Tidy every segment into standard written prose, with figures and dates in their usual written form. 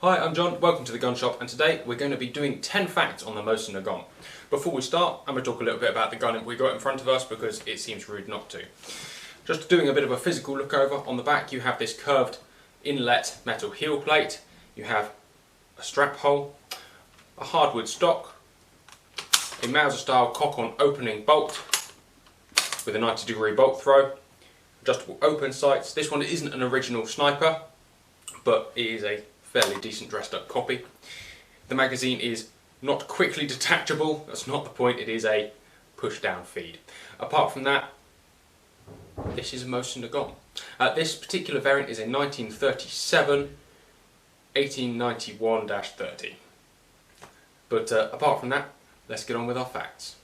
Hi, I'm John, welcome to the Gun Shop, and today we're going to be doing 10 facts on the Mosin Nagant. Before we start, I'm going to talk a little bit about the gun we got in front of us because it seems rude not to. Just doing a bit of a physical look over, on the back you have this curved inlet metal heel plate, you have a strap hole, a hardwood stock, a Mauser style cock-on opening bolt with a 90-degree bolt throw, adjustable open sights. This one isn't an original sniper, but it is a fairly decent dressed up copy. The magazine is not quickly detachable, that's not the point, it is a push down feed. Apart from that, this is a Mosin Nagant. This particular variant is a 1937 1891-30. But apart from that, let's get on with our facts.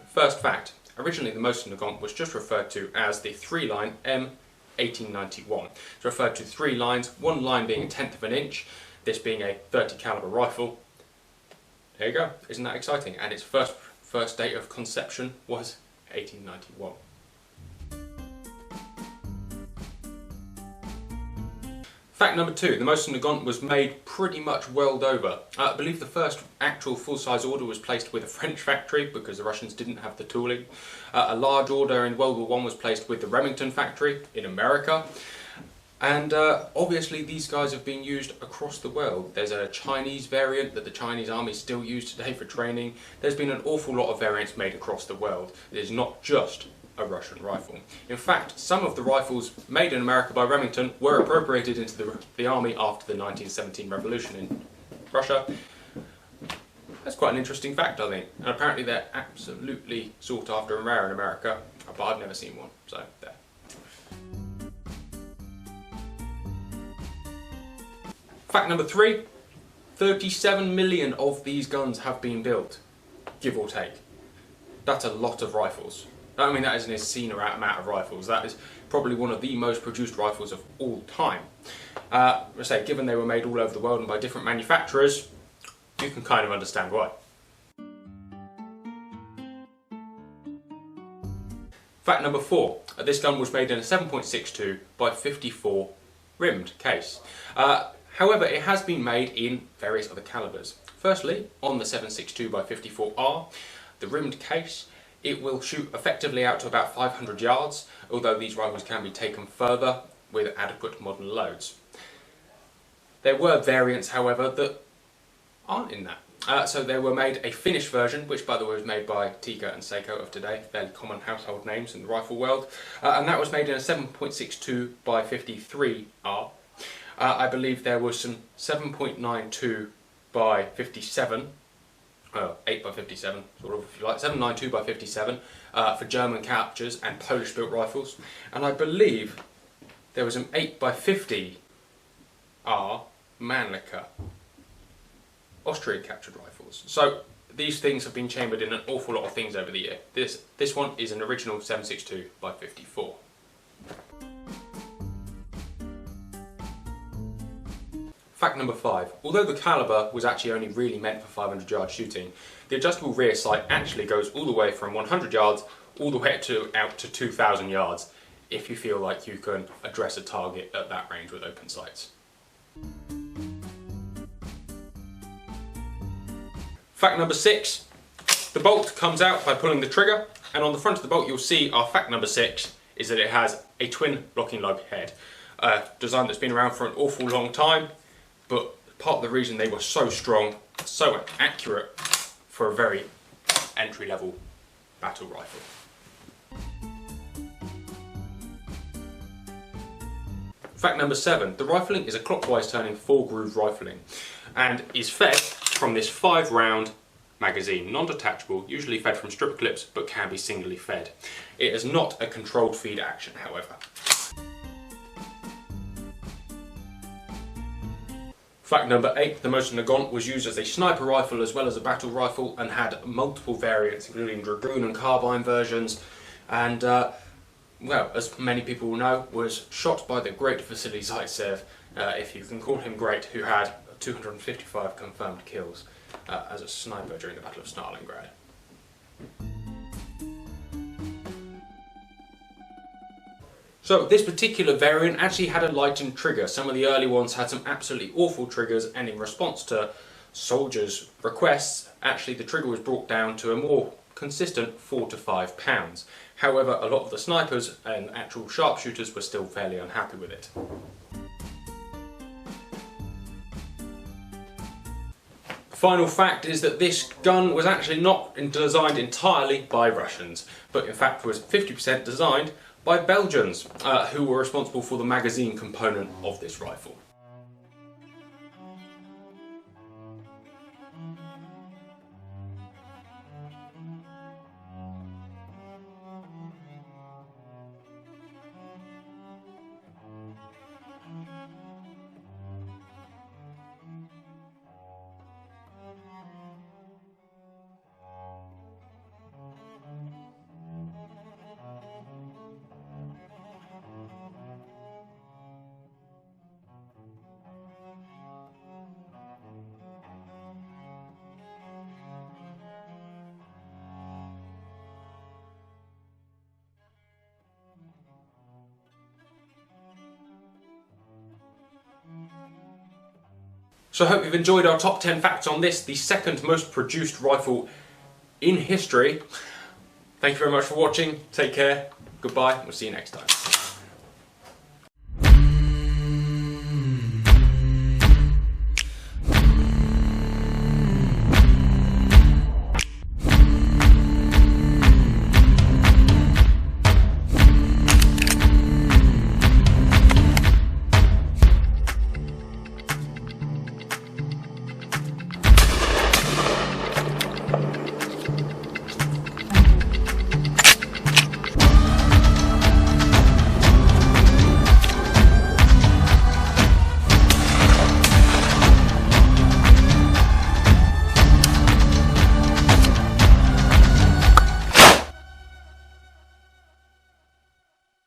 First fact, originally the Mosin Nagant was just referred to as the 3-line M1891. It's referred to 3 lines, one line being 1/10 of an inch, this being a 30 caliber rifle. There you go, isn't that exciting? And its first date of conception was 1891. Fact number 2, the Mosin Nagant was made pretty much world over. I believe the first actual full-size order was placed with a French factory because the Russians didn't have the tooling. A large order in World War I was placed with the Remington factory in America. And obviously these guys have been used across the world. There's a Chinese variant that the Chinese army still use today for training. There's been an awful lot of variants made across the world. It is not just a Russian rifle. In fact, some of the rifles made in America by Remington were appropriated into the army after the 1917 revolution in Russia. That's quite an interesting fact, I think. And apparently they're absolutely sought after and rare in America, but I've never seen one, so there. Fact number 3, 37 million of these guns have been built, give or take. That's a lot of rifles. I mean, that is an obscene amount of rifles. That is probably one of the most produced rifles of all time. I say, given they were made all over the world and by different manufacturers, you can kind of understand why. Fact number 4. This gun was made in a 7.62 by 54 rimmed case. However, it has been made in various other calibers. Firstly, on the 7.62 by 54R, the rimmed case, it will shoot effectively out to about 500 yards, although these rifles can be taken further with adequate modern loads. There were variants, however, that aren't in that. So there were made a finished version, which by the way was made by Tikka and Seiko of today, fairly common household names in the rifle world, and that was made in a 7.62 by 53R. I believe there was some 7.92 by 57, 8 by 57, sort of, if you like, 7.92 by 57 for German captures and Polish built rifles, and I believe there was an 8 by 50R Mannlicher Austrian captured rifles. So these things have been chambered in an awful lot of things over the year. This one is an original 7.62 by 54. Fact number 5. Although the caliber was actually only really meant for 500 yard shooting, the adjustable rear sight actually goes all the way from 100 yards all the way out to 2,000 yards if you feel like you can address a target at that range with open sights. Fact number 6. The bolt comes out by pulling the trigger, and on the front of the bolt you'll see our fact number 6 is that it has a twin locking lug head. A design that's been around for an awful long time, but part of the reason they were so strong, so accurate for a very entry-level battle rifle. Fact number 7. The rifling is a clockwise turning 4-groove rifling and is fed from this 5-round magazine, non-detachable, usually fed from strip clips, but can be singly fed. It is not a controlled feed action, however. Fact number 8, the Mosin Nagant was used as a sniper rifle as well as a battle rifle and had multiple variants, including dragoon and carbine versions, and well, as many people will know, was shot by the great Vasily Zaitsev, if you can call him great, who had 255 confirmed kills as a sniper during the Battle of Stalingrad. So this particular variant actually had a lightened trigger. Some of the early ones had some absolutely awful triggers, and in response to soldiers' requests, actually the trigger was brought down to a more consistent 4 to 5 pounds. However, a lot of the snipers and actual sharpshooters were still fairly unhappy with it. Final fact is that this gun was actually not designed entirely by Russians, but in fact was 50% designed by Belgians, who were responsible for the magazine component of this rifle. So I hope you've enjoyed our top 10 facts on this, the second most produced rifle in history. Thank you very much for watching, take care, goodbye, we'll see you next time.